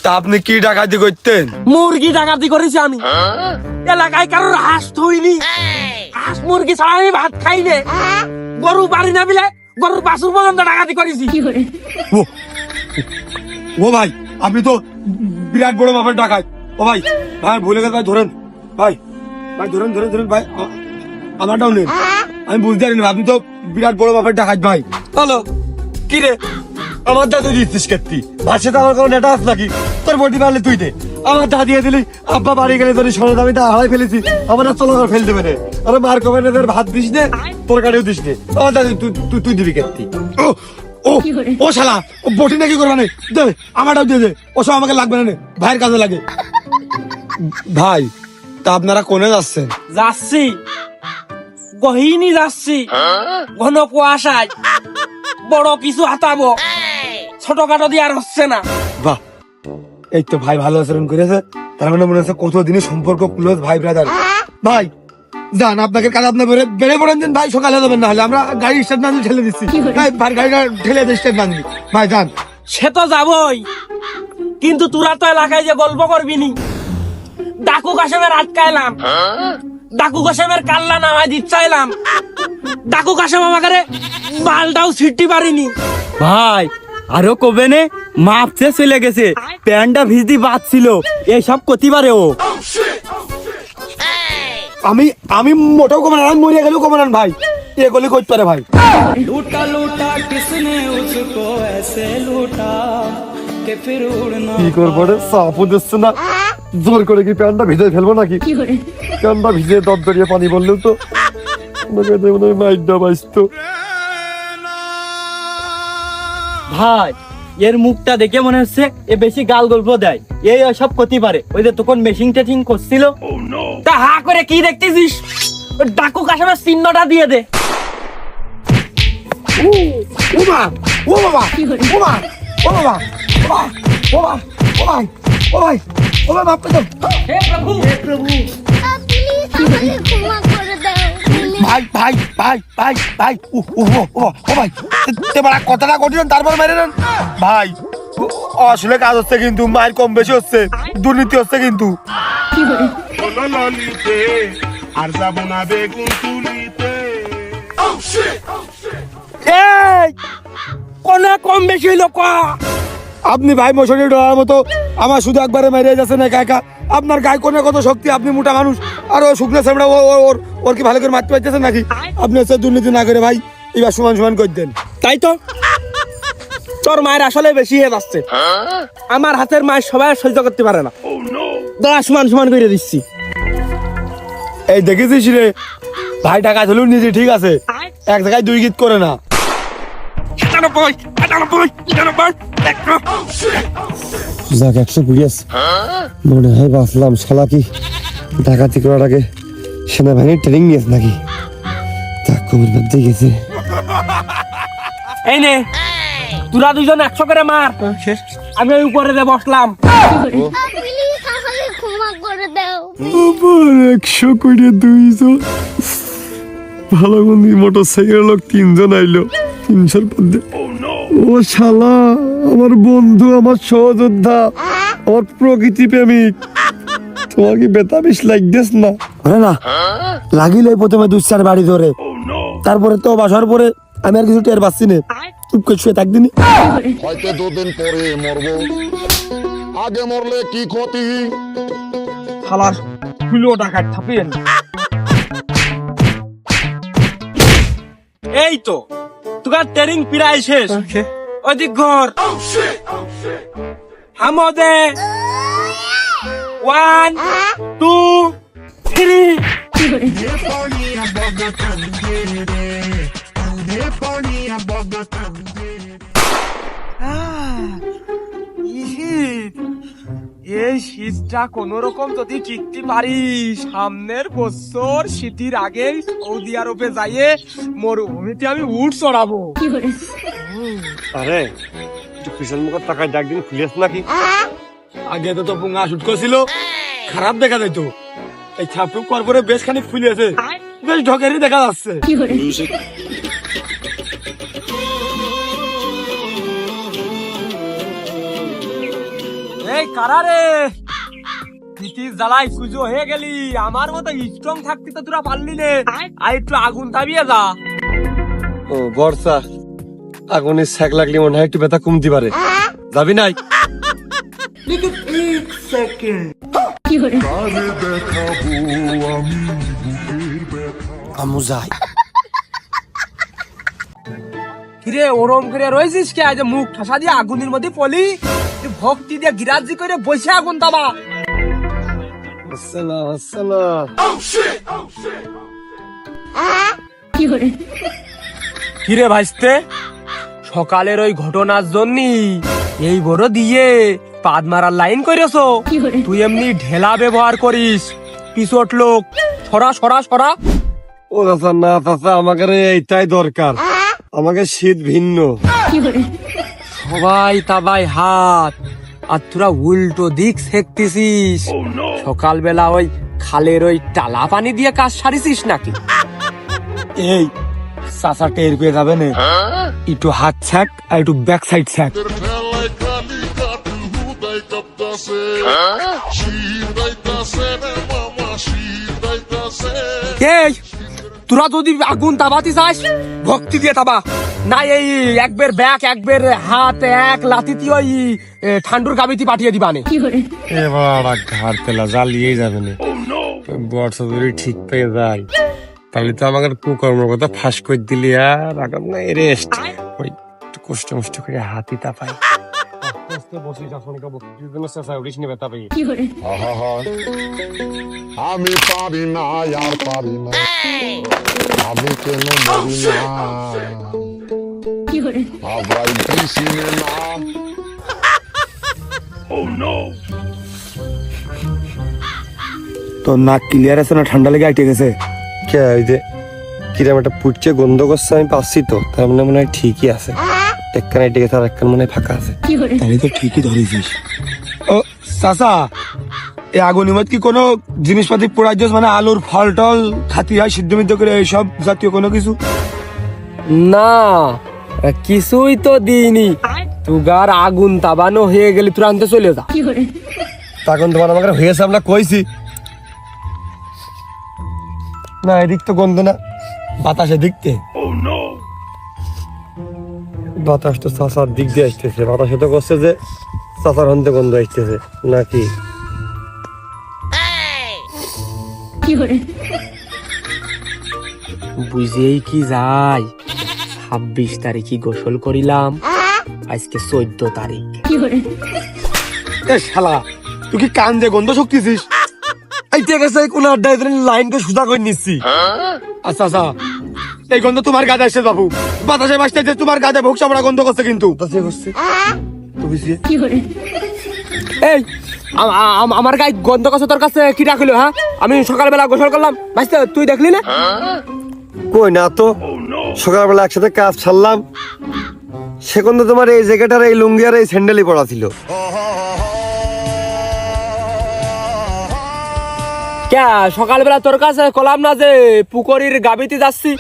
তা আপনি কি ডাকাতি করতেন? মুরগি ডাকাতি করেছি আমি, এলাকায় কারোর হাঁস থইনি, হাঁস মুরগি ছাড়া আমি ভাত খাই নে। গরু বাড়ি না বিলে গরুর বাছুর পর্যন্ত ডাকাতি করেছি। ও ভাই আপনি তো বিরাট বড় মাপের ডাকাত। ও ভাই ভাই ভুলে গেছে ভাই, ধরেন ভাই, ভাই ধরেন ধরেন ধরেন ভাই, আমারটাও নেন। আমি বুঝতে পারিনি আপনি তো বিরাট বড় মাপের ডাকাত ভাই। হলো কি রে, আমার দাদু দিচ্ছিস কেত্তি ভাষে তো আমার কোনো নেটা আছে নাকি? তোর বডি পারলে তুই দে, আমার দা দিয়ে দিলি। আব্বা বাড়ি গেলে তোর সরে আমি তা হারাই ফেলেছি, আমার আর চলো ফেল দেবে রে। আরে মার কবে না, ভাত দিস নে, তরকারিও দিস নে, আমার দাদু তুই দিবি কেত্তি। ও ও ও শালা, ও বটি নাকি করবা না, দে আমারটাও দিয়ে দে, ওসব আমাকে লাগবে না, ভাইয়ের কাজে লাগে। ভাই তা আপনারা কোনে যাচ্ছেন? যাচ্ছি গহিনী, যাচ্ছি ঘন কুয়াশায়, বড় কিছু হাতাবো, ছোটখাটো দিয়ে আর হচ্ছে না। বাহ, এই তো ভাই ভালো আচরণ করেছে, তার মানে মনে হচ্ছে কতদিনের সম্পর্ক, ক্লোজ ভাই ব্রাদার। ভাই যান, আপনাকে কাজ আপনার বেড়ে পড়েন দিন ভাই, সকালে যাবেন, না হলে আমরা গাড়ি স্টার্ট না ঠেলে দিচ্ছি ভাই, গাড়িটা ঠেলে স্টার্ট না দিবি ভাই, যান। সে তো যাবই, কিন্তু তোরা তো এলাকায় যে গল্প করবি নি। ডাকু কাশেমের আটকাইলাম, ডাকু কাশেমের কাল্লা নামাই দিচ্ছাইলাম, ডাকু কাশেম আমাকে বালটাও ছিটতে পারিনি। ভাই আরো কবে নে, মাপছে চলে গেছে, প্যান্টটা ভিজতি বাদ ছিল, এইসব করতে পারে ও। আমি আমি মোটেও কমানো, আমি মরিয়া গেলেও কমানো ভাই, এগুলি করতে পারে ভাই। লুটা লুটা কিসনে উসকো ऐसे লুটা কে ফির উড়না। কি করবো রে, সাপও দিচ্ছে না, জোর করে কি প্যান্টটা ভিজে ফেলবো নাকি? প্যান্টটা ভিজে দরদরিয়ে পানি বললেও তো আমাকে মাইডা বাঁচতো। ভাই এর মুখটা দেখে মনে হচ্ছে এ বেশি গাল গল্প দেয়, এই সব করতে পারে। ওই যে তখন মেশিং টেটিং করছিল। তা হা করে কি দেখতেছিস? ওই ডাকু কাশেমের চিহ্নটা দিয়ে দে। ও মা, ও বাবা, ও মা, ও বাবা, ও মা, ও মা, ও ভাই, ও ভাই, ও ভাই, মাফ করে দাও। হে প্রভু, হে প্রভু। আমাকে ক্ষমা করে দাও প্লিজ। ভাই ভাই ভাই ভাই ভাই ও ভাই তে বড় কথাটা কঠিন তারপর মেরে নেন ভাই আসলে কাজ হচ্ছে কিন্তু মায়ের কম বেশি হচ্ছে দুর্নীতি হচ্ছে কিন্তু হলো ললিতে আর যাবো না বেগুন তুলিতে। এই কোন কম বেশি হইলো ক আপনি ভাই মশারি ডরার মতো আমার শুধু একবারে মেরে যাচ্ছেন একা একা আপনার গায়ে কোনে কত শক্তি আপনি মোটা মানুষ আর ও শুকনো চামড়া ওর কি ভালো করে মারতে পারতেছেন নাকি আপনি হচ্ছে দুর্নীতি না করে ভাই এবার সমান সমান করে দেন তাই তো তোর মায়ের আসলে বেশি হয়ে যাচ্ছে আমার হাতের মায়ের সবাই সহ্য করতে পারে না দাঁড়া সমান সমান করে দিচ্ছি এই দেখেছিস রে ভাই টাকা ধরুন নিজে ঠিক আছে এক জায়গায় দুই গীত করে না যাক 120 মনে হয় ভাবলাম শালা কি ডাকাতি করার আগে সেনাবাহিনীর ট্রেনিং নিয়েছে নাকি তা কবির বাদ দিয়ে গেছে। এই নে তোরা দুজন 100 করে মার আমি ওই উপরে দিয়ে বসলাম প্লিজ আমাকে ক্ষমা করে দাও। 100 করে 200 ভালো মন্দির মোটর সাইকেল লোক 3 জন আইলো 300 মধ্যে ও শালা আমার বন্ধু আমার সহযোদ্ধা আমার প্রকৃতি প্রেমিক তোমাকে বেতাবিস লাগতেছ না না লাগিলে প্রথমে 2-4 বাড়ি ধরে তারপরে তো বাসার পরে আমি আর কিছু টের পাচ্ছি না চুপ করে শুয়ে থাকদিনি হয়তো 2 দিন পরে মরবো আগে মরলে কি ক্ষতি। শালার ফুলো ডাকাত থাপিয়ে এই তো তোর ট্রেনিং প্রায় শেষ ওদিক ঘর হামদে 1 2 3 এই শীতটা কোন রকম যদি টিকতে পারি সামনের বছর শীতের আগে সৌদি আরবে যাইয়ে মরুভূমিতে আমি উট চড়াবো আরে একটু পিছন মুখের টাকায় ডাক দিন খুলিয়াস নাকি আগে তো পুঙ্গা শুট করছিল খারাপ দেখা যায় তো এই ছাপটুক করার পরে বেশ খানিক ফুলিয়েছে বেশ ঢকেরই দেখা যাচ্ছে এই কারারে পিটির জ্বালাই সুজো হয়ে গেলি আমার মতো স্ট্রং থাকতে তো তোরা পারলি নে আর একটু আগুন তাবিয়ে যা ও বর্ষা আগুনের ছ্যাক লাগলে মনে হয় একটু ব্যথা কমতে পারে যাবি নাই আমু যাই কিরে ওরম করে রয়েছিস কে আজ মুখ ঠাসা দিয়ে আগুনের মধ্যে পলি ভক্তি দিয়ে গিরাজি করে বসে আগুন তাবা আসসালাম আসসালাম কিরে ভাইস্তে সকালের ওই ঘটনার জন্য এই বড় দিয়ে পাদ মারার লাইন করেছো তুই এমনি ঢেলা ব্যবহার করিস পিছট লোক সরা সরা সরা ও চাচা না চাচা আমাকে এইটাই দরকার আমাকে শীত ভিন্ন সবাই তাবাই হাত আর তোরা উল্টো দিক সেকতেছিস সকালবেলা ওই খালের ওই টালা পানি দিয়ে কাজ সারিছিস নাকি এই চাচা টের পেয়ে যাবে না একটু হাত ছ্যাক আর একটু ব্যাক সাইড ছ্যাক ঠেলায় কালি কাটু হুদাই কাঁপতাছে শীতাইতাছে রে মামা শীতাইতাছে। এই তোরা যদি আগুন তাবাতি চাস ভক্তি দিয়ে তাবা না এই একবার ব্যাক একবার হাত এক লাতিতি ওই ঠান্ডুর গাবিতি পাঠিয়ে দিবানে এবার ঘাট তেলা জ্বালিয়ে যাবে না বর্ষা যদি ঠিক পেয়ে যায় তাহলে তো আমাকে কুকর্মের কথা ফাঁস করে দিলি আর আগাম না রেস্ট ওই একটু কষ্ট মষ্ট করে হাতি তাপাই আহা আমি পারি না আর পারি না আমি কেন মরি না ভাবরাইতেছি না। তো নাক ক্লিয়ার আছে না ঠান্ডা লেগে আইটে গেছে কে ওই যে কিরম একটা পুটছে গন্ধ করছে আমি পাচ্ছি তো তার মানে মনে হয় ঠিকই আছে একখানে এটে গেছে আর একখান মনে হয় ফাঁকা আছে তাহলে তো ঠিকই ধরেছিস ও চাচা এই আগুনের মধ্যে কি কোনো জিনিসপাতি পোড়াই দিস, মানে আলুর ফল টল খাতি হয় সিদ্ধ মিদ্ধ করে এইসব জাতীয় কোনো কিছু? না, কিছুই তো দিইনি। তুগার আগুন তাবানো হয়ে গেলে তুই আনতে চলে যা। তখন তোমার আমাকে হয়েছে আমরা কইছি না, এদিক তো গন্ধ না, বাতাসে দিকতে। বাতাস তো চাচার দিক দিয়ে আসতেছে, বাতাসে তো করছে যে চাচার হন্তে গন্ধ আসতেছে নাকি? বুঝেই কি যাই, 26 তারিখই গোসল করিলাম, আজকে 14 তারিখ। এ শালা, তুই কি কান দিয়ে গন্ধ শুকতেছিস? এই ঠিক আছে, কোন আড্ডা লাইনকে সুদা করে নিচ্ছি। আচ্ছা আচ্ছা, এই গন্ধ তোমার গায়ে আসছে বাবু, বাতাসে বাসতে তোমার গায়ে ভোগ সামরা গন্ধ করছে কিন্তু। এই আমার গায়ে গন্ধ কাছে তোর কাছে কি রাখলো? হ্যাঁ, আমি সকালবেলা গোসল করলাম, ভাইস্তে তুই দেখলি না? কই না তো, সকালবেলা একসাথে কাজ ছাড়লাম, সেখান তো তোমার এই জ্যাকেটার এই লুঙ্গি আর এই স্যান্ডেলই পরা ছিল। কে সকালবেলা তোর কাছে কলাম না যে পুকুরির গাবিতে যাচ্ছি,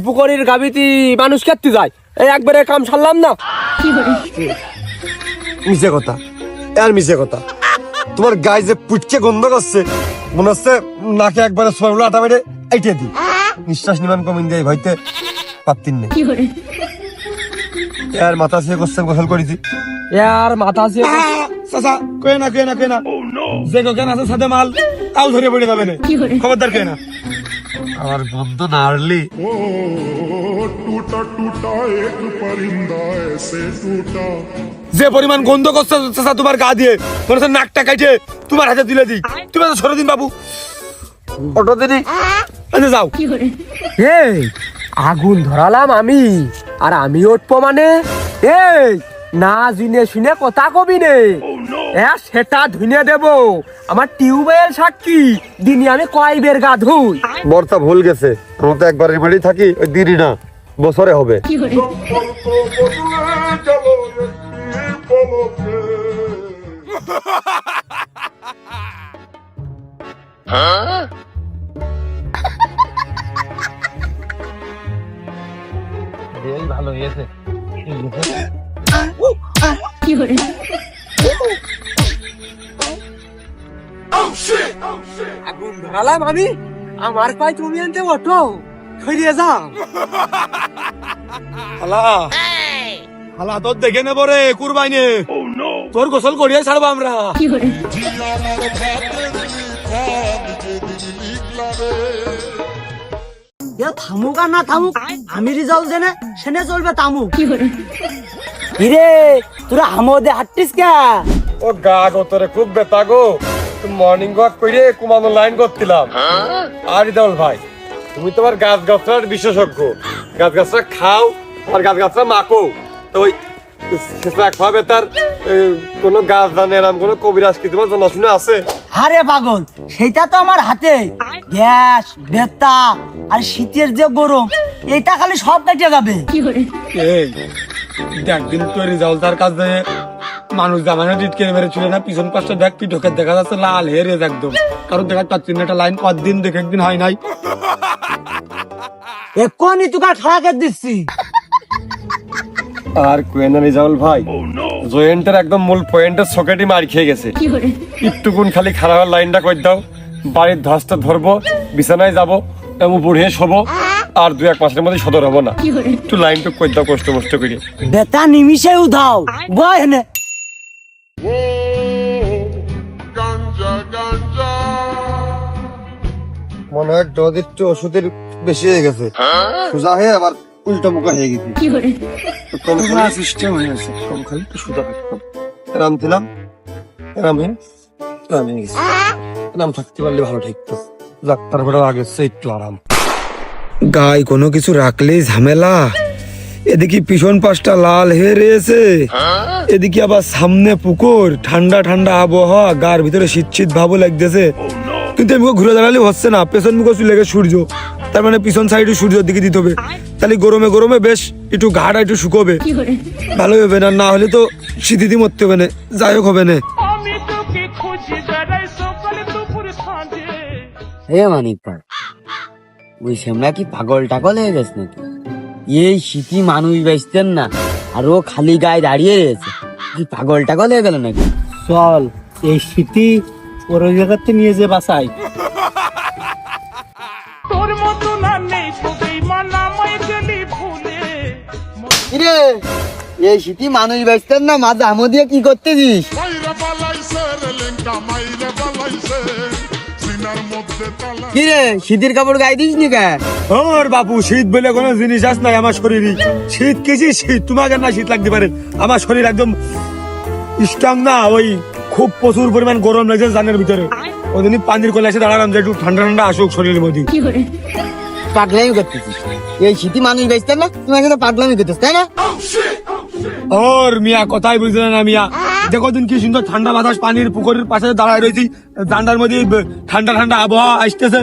পুকুরির গাবিতে মানুষ খেতে যায়, এই একবারে কাম সারলাম না। মিশে কথা, আর মিশে কথা। তোমার গায়ে যে পুটকে গন্ধ করছে, মনে হচ্ছে নাকে একবারে সরগুলো আটা বেড়ে আইটে দি, নিঃশ্বাস নিমান কমিন দিয়ে ভাইতে পাত্তিন নেই। আর মাথা শুয়ে করছেন, গোসল করেছি। আর মাথা আছে চাচা, কয়ে না কয়ে না কয়ে না, যে কোকেন আছে সাথে মাল তাও ধরে পড়ে যাবে না, খবরদার কয়ে না। আমার গন্ধ না আড়লি ओ टूटा टूटा एक परिंदा ऐसे टूटा। যে পরিমাণ গন্ধ করছে চাচা তোমার গা দিয়ে, মনে হচ্ছে নাকটা কাটে তোমার হাতে তুলে দিই। তুমি তো সরে দিন বাবু, অটো দিদি। আচ্ছা যাও। এই আগুন ধরালাম আমি, আর আমি উঠবো মানে? এই না জুনে শুনে কথা কবি নে, সেটা ধুনে দেব। আমার টিউবওয়েল সাক্ষী, দিনে আমি কয় বের গা ধুই। বর্তা ভুল গেছে, আমরা তো একবারের বাড়ি থাকি, ওই দিনই না বছরে হবে। ভালো হয়েছে। আগুন ধরালাম আমি, আমার পায়ে তুমি আনতে অটো ফিরিয়ে যাও। হালা হালা তোর দেখে নেবো রে কুরবাইনে, তোর গোসল করিয়ে ছাড়বো আমরা। থামুক আর না থামুক, আমি রিজাল্ট দেনে সেনে চলবে তামুক। কিরে তোরা আমোদে হাঁটতিস কে? ও গা গো তোরে খুব বেতা গো, মর্নিং ওয়াক করে কুমানো লাইন করছিলাম। আর ইদাউল ভাই, তুমি তোমার গাছ গাছরার বিশেষজ্ঞ, গাছ গাছরা খাও আর গাছ গাছরা মাখো, তো ওই খাওয়াবে তার কোন গাছ জানে এরম কোন কবিরাজ কি তোমার জানাশোনা আছে? আরে পাগল, সেটা তো আমার হাতে। গ্যাস, বেতা আর শীতের যে গরম, এটা খালি সব কেটে যাবে। একদিন তো রেজাল্টার কাছে মানুষ জামানো টিটকে মেরেছিল না, পিছন পাশে দেখ পিঠকে দেখা যাচ্ছে লাল হেরে একদম, কারণ দেখা পাচ্ছি না একটা লাইন কতদিন দেখে একদিন হয় নাই। এক্ষুনি তোকে খারাপ দিচ্ছি। আর কোয়েনা রিজাউল ভাই, জয়েন্টের একদম মূল পয়েন্টের সকেটই মার খেয়ে গেছে। একটুকুন খালি খারাপ লাইনটা করে দাও, বাড়ির ধসটা ধরবো, বিছানায় যাবো, বুড়িয়ে শোবো, আর 2-1 মাসের মধ্যে সদর হবো না। একটু লাইনটুক করে দাও কষ্ট মষ্ট করে। বেতা নিমিশে উধাও বয় হেনে। ओ गांजा गांजा মনে হয় ডোজ একটু ওষুধের বেশি হয়ে গেছে, সোজা হয়ে আবার উল্টো মুখা হয়ে গেছে। সিস্টেম হয়ে গেছে, কম খালি একটু সুদা থাকতাম, এরাম ছিলাম, এরাম হয়ে গেছে, এরাম থাকতে পারলে ভালো থাকতো। যাক, তারপরে আগে একটু আরাম। গায়ে কোনো কিছু রাখলেই ঝামেলা, এদিকে পিছন পাশটা লাল হয়ে রয়েছে, এদিকে আবার সামনে পুকুর, ঠান্ডা ঠান্ডা আবহাওয়া, গার ভিতরে শীত শীত ভাবও লাগতেছে, কিন্তু এমনি ঘুরে দাঁড়ালে হচ্ছে না, পেছন মুখে চলে গেছে সূর্য, তার মানে পিছন সাইডে সূর্যের দিকে দিতে হবে, তাহলে গরমে গরমে বেশ একটু ঘাড়া একটু শুকোবে, ভালো হবে। না না হলে তো শীতিতে মরতে হবে না, যাই হোক হবে না। আমি তোকে খুঁজি বেড়াই সকালে হে মানিক ভাই, ওই শ্যামলা কি পাগল টাগল হয়ে গেছে নাকি? এই শীতি মানুষ বেচতেন না, আর ও খালি গায়ে দাঁড়িয়ে রয়েছে, কি পাগল টাগল হয়ে গেল নাকি? চল এই স্মৃতি ওর ওই জায়গাতে নিয়ে যে বাসাই। তোর মতো না নেই সবাই মানামাই গেলি ভুলে। কিরে, এই শীতি মানুষ বেচতেন না, মাঝে আমো দিয়ে কি করতেছিস? মাইরে বালাইছে রে লেঙ্কা মাইরে বালাইছে সিনার মধ্যে তালা কিরে, শীতের কাপড় গায়ে দিস নি কে? ওর বাপু, শীত বলে কোনো জিনিস আস নাই আমার শরীরে। শীত কিছু শীত, তোমাকে না শীত লাগতে পারে, আমার শরীর একদম স্ট্রং না। ওই খুব প্রচুর পরিমাণ গরম লাগছে জানের ভিতরে, ওই জন্য পানির কোলে এসে দাঁড়ালাম যে একটু ঠান্ডা ঠান্ডা আসুক শরীরের মধ্যে। পাগলামি করতেছিস? এই শীতি মানুষ বেচতেন না, তোমাকে তো পাগলামি করতেছ, তাই না? ওর মিয়া কথাই বুঝলেন না মিয়া, দেখো দিন কি সুন্দর ঠান্ডা বাতাস, পানির পুকুরের পাশে দাঁড়ায় রয়েছি, ঠান্ডার মধ্যে ঠান্ডা ঠান্ডা আবহাওয়া আসতেছে,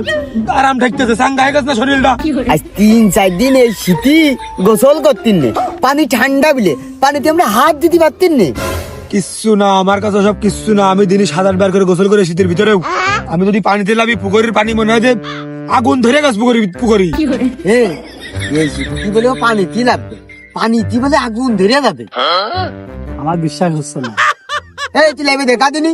আরাম ঠেকতেছে, সাঙ্গা হয়ে গেছে না শরীরটা। আজ 3-4 দিন এই শীতি গোসল করতেন নে, পানি ঠান্ডা বিলে পানিতে আমরা হাত দিতে পারতেন নে। কিচ্ছু না আমার কাছে, সব কিচ্ছু না। আমি দিনে 7-8 করে গোসল করে শীতের ভিতরেও, আমি যদি পানিতে লাভি পুকুরের পানি মনে হয় যে আগুন ধরে গেছে পুকুরি। এই শীতি বলে পানি কি লাগবে, পানি কি বলে আগুন ধরে যাবে? আমার বিশ্বাস হচ্ছে না। এই তুই লাইবে দেখা দিনি,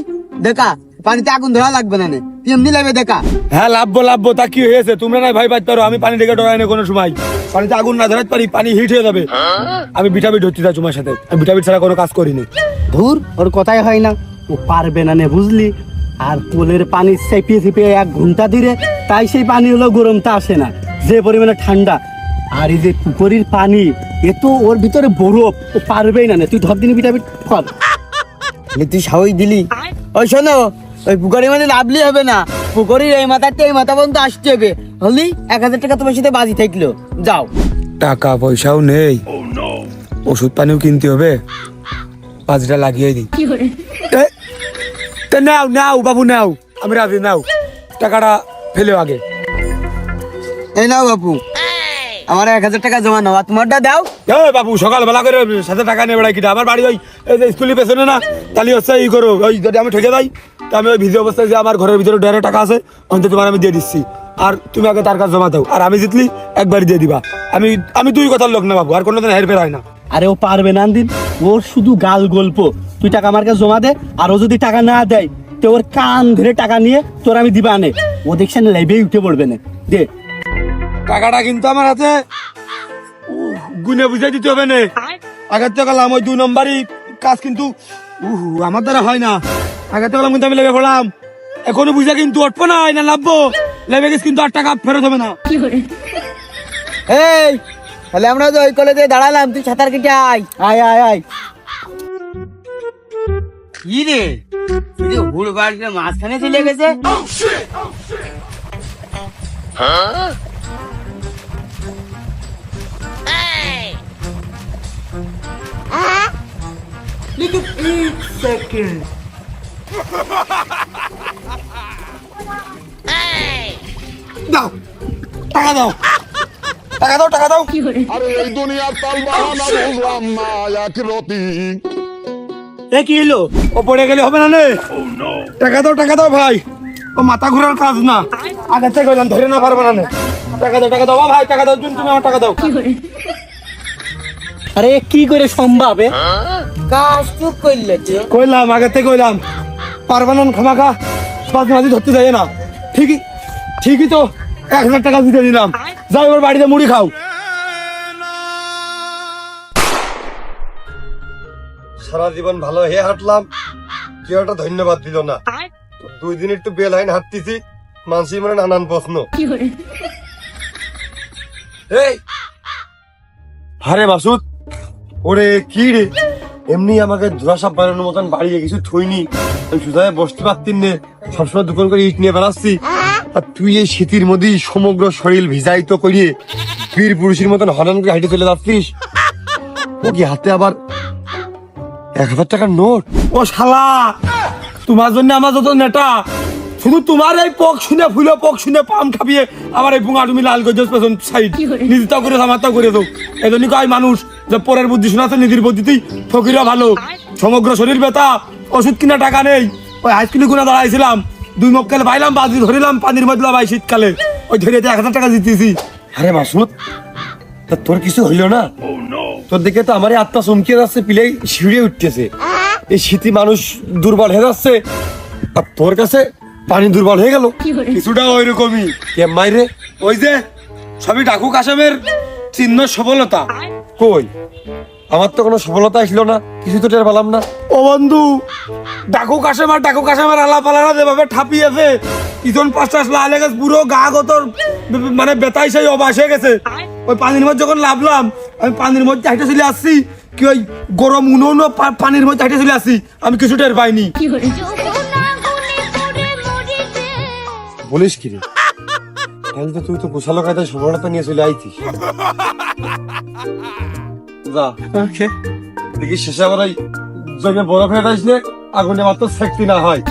দেখা পানিতে আগুন ধরা লাগবে না, তুই এমনি লাইবে দেখা। হ্যাঁ লাভবো, তা কি হয়েছে? তোমরা না ভাই পাইতে পারো, আমি পানি থেকে ডরাই না কোনো সময়। পানিতে আগুন না ধরাতে পারি, পানি হিট হয়ে যাবে। আমি বিটাবিট হচ্ছি তা তোমার সাথে, আমি বিটাবিট ছাড়া কোনো কাজ করিনি। ধুর, ওর কথাই হয় না, ও পারবে না নে, বুঝলি? আর পোলের পানি চেপিয়ে চেপিয়ে 1 ঘন্টা ধরে, তাই সেই পানি হলো গরমটা আসে না, যে পরিমাণে ঠান্ডা। আর এই যে পুকুরির পানি, এ তো ওর ভিতরে বরফ, ও পারবেই না। তুই ধর দিনি বিটাবিট কর। তুই সাহস দিলি? ওই শোনো, ওই পুকুরের মানে লাভলি হবে না, পুকুরের এই মাথাতে এই মাথা পর্যন্ত আসতে হবে। হলি 1000 টাকা তোমার সাথে বাজি থাকলো, যাও। টাকা পয়সাও নেই, ওষুধ পানিও কিনতে হবে, 5টা লাগিয়ে দিই। নাও নাও বাবু নাও, আমি রাজি, নাও টাকাটা ফেলেও আগে। এই নাও বাপু, আমার 1000 টাকা জমা নাও, আর তোমারটা দাও। বাবু সকালবেলা করে সাথে টাকা নেবে কিনা? আমার বাড়ি ওই স্কুলের পেছনে না, তাহলে হচ্ছে ই করো, ওই যদি আমি ঠকে যাই তা আমি ওই ভিজে অবস্থায় যে আমার ঘরের ভিতরে ডেরে টাকা আছে, অন্তত তোমার আমি দিয়ে দিচ্ছি, আর তুমি আগে তার কাছে জমা দাও, আর আমি জিতলি একবার দিয়ে দিবা। আমি 2 কথার লোক না বাবু, আর কোনোদিন হেরফের হয় না। আরে ও পারবে না দিন, ওর শুধু গাল গল্প। তুই টাকা আমার কাছে জমা দে, আর ও যদি টাকা না দেয় তো ওর কান ধরে টাকা নিয়ে তোর আমি দিবা নে, ও দেখছেন লাইভে উঠে পড়বে না। দে টাকাটা কিন্তু আমার হাতে গুনে বুঝাই দিতে হবে না, আগের তো গেলাম ওই 2 নম্বরই কাজ, কিন্তু আমার দ্বারা হয় না। আগের তো গেলাম কিন্তু আমি লেবে পড়লাম, এখনো বুঝা কিন্তু অটবো না, না লাভবো, লেবে গেছি কিন্তু আর টাকা ফেরত হবে না। এই তাহলে আমরা তো ওই কলেজে দাঁড়ালাম, তুই সাঁতার কেটে আয়। আয় আয় আয়। কি রে, তুই যে হুড় বাড়িতে মাঝখানে চলে গেছে। দাও টাকা দাও, টাকা দাও, টাকা দাও। আরে এই দুনিয়ার তাল বাহানা বুঝলাম না এক রতি এ কি হলো? ও পড়ে গেলে হবে না নে, টাকা দাও ভাই, ও মাথা ঘোরার কাজ না, আগে থেকে কইলাম ধরে না পারবো না নে। টাকা দাও ভাই, টাকা দাও, তুমি আমার টাকা দাও। আরে কি করে সম্ভব? কাজ চুপ করলে যে কইলাম আগে থেকে কইলাম, পারবো না খামাখা মাঝে ধরতে যাই না। ঠিকই তো 1000 টাকা দিতে দিলাম, যাও এবার বাড়িতে মুড়ি খাও। সারা জীবন ভালো হয়ে হাঁটলাম, কেউ একটা ধন্যবাদ দিল না। 2 দিন একটু বেলাইন হাঁটতেছি, মানসি মানে নানান প্রশ্ন। এই হারে মাসুদ, ওরে কি রে, এমনি আমাকে ধুরাসাপ বানানোর মতন বাড়িয়ে কিছু থইনি, আমি সুধায় বসতে পারতিন নে, সবসময় দোকান করে ইট নিয়ে বেড়াচ্ছি, আর তুই এই শীতের মধ্যেই সমগ্র শরীর ভিজায়িত করিয়ে বীর পুরুষের মতন হরন করে হাঁটে চলে যাচ্ছিস। ও কি হাতে আবার 1000 টাকার নোট? ও শালা, তোমার জন্য আমার যত নেটা, শুধু তোমার এই পক শুনে ফুলে পক শুনে পাম খাবিয়ে আমার এই পুঙা তুমি লাল করে পেছন সাইড নিজেটাও করে আমারটাও করে দাও। এই জন্য কয় মানুষ যে পরের বুদ্ধি শোনাতে নিজের বুদ্ধিতেই ফকিরা ভালো। সমগ্র শরীর ব্যথা, ওষুধ কিনা টাকা নেই, ওই হাইস্কুলে গুনা দাঁড়াইছিলাম, 2 মক্কেল ভাইলাম বাজি ধরিলাম পানির মধ্যে ভাই শীতকালে ওই ধরে 1000 টাকা জিতেছি। আরে মাসুদ, তা তোর কিছু হইলো না? তোর দিকে তো আমারই আত্মা চমকিয়ে যাচ্ছে, পিলে শিউরে উঠতেছে। এই শীতি মানুষ দুর্বল হয়ে যাচ্ছে, আর তোর কাছে পানি দুর্বল হয়ে গেল। কিছুটা ওইরকমই। কে মাইরে? ওই যে সবই ডাকু কাশেমের চিহ্ন সফলতা। কই, আমার তো কোনো সফলতা আসলো না, কিছু তো টের পেলাম না। ও বন্ধু, ডাকু কাশেমার আলাপ আলাদা যেভাবে ঠাপিয়েছে, ইজন 5টা আসলে আলে গেছে পুরো গা গতর মানে বেতাই সেই অবাস হয়ে গেছে। ওই পানির মধ্যে যখন লাভলাম, আমি পানির মধ্যে হাইটে চলে আসছি, কি ওই গরম উনুনও পানির মধ্যে হাইটে চলে আসছি, আমি কিছু টের পাইনি। যমুনা গুনে পড়ে মরিতে বলিস কি রে? তাহলে তো তুই তো গোছালো কায়দায় সফলতা নিয়ে চলে আইতিস। যা দেখি শেষে আবার ওই জমে বরফ হেঁটে আসলে আগুনে মাত্র সেকতি না হয়।